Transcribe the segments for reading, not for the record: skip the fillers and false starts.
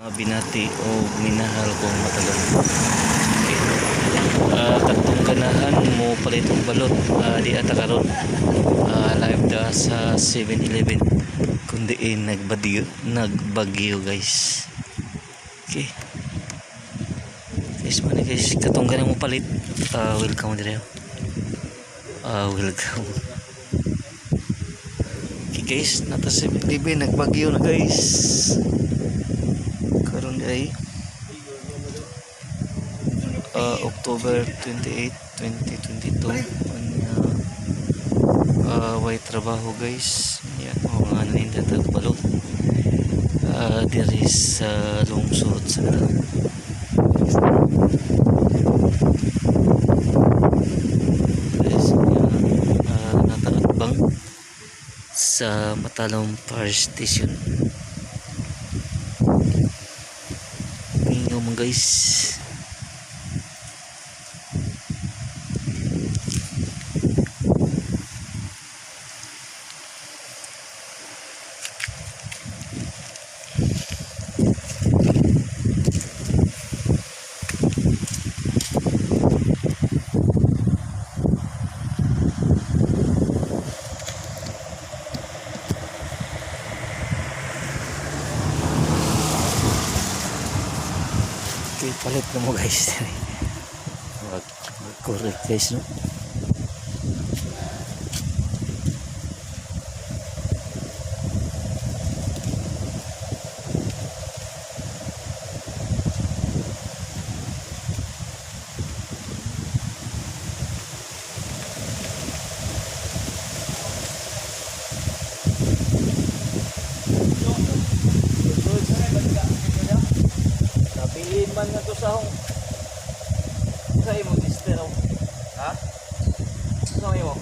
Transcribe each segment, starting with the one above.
Binati o minahal kong matagal. Okay. Katong ganahan mo palit og balot di ata karon live da sa 7-Eleven kundi nagbagyo guys. Okay. Guys, man guys, katong ganang mo palit welcome dire. Welcome. Okay guys, nata 7-Eleven nagbagyo na guys. Karon ay October 28, 2022 way trabaho guys. Yan o nga naninda tagbalot there is lungsod sa guys. Nataatbang sa Matalom Power Station. Tingnan mo guys. Okay, palit na mo guys. Correct guys, no? Napiliin man nga to sa hong sa imong sister oh. Ha? Sa imo?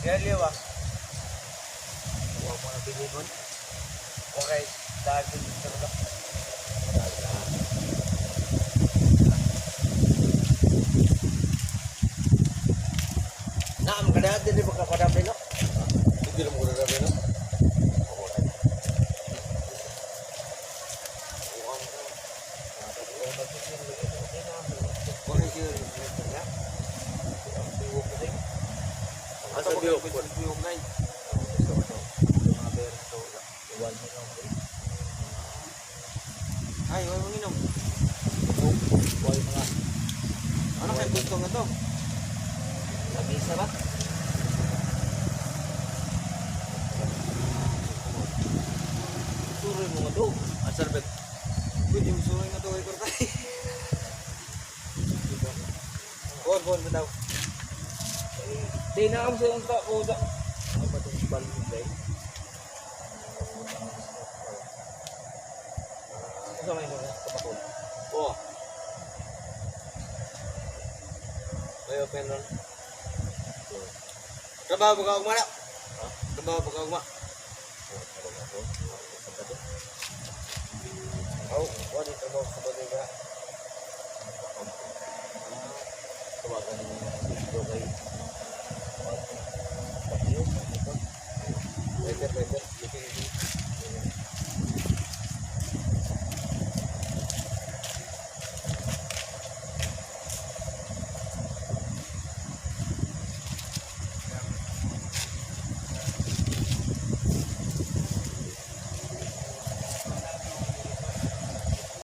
Gali ba? Wa mo na piliin mo. Okay, dahil sister ka. Naam kada din ba ka padapin no? Hindi mo kada padapin no? Asa mo yung pagpuyong na ay, huwag mong inom. Huwag mga ano kayo gusto nga to? Labisa ba? Suroy mo nga to. Asarbet. Pwede yung suroy nga to ay kortay. Bon ba daw? Di na ako sa yung takuda. Ano ba itong balon day? Ano may mga kapakul? Oo. May open ron. Trabaho ba ka ugma na? Ha? Trabaho ba ka ugma? Oo. Wala trabaho sa bagay ka. Tawagan mo yung video kay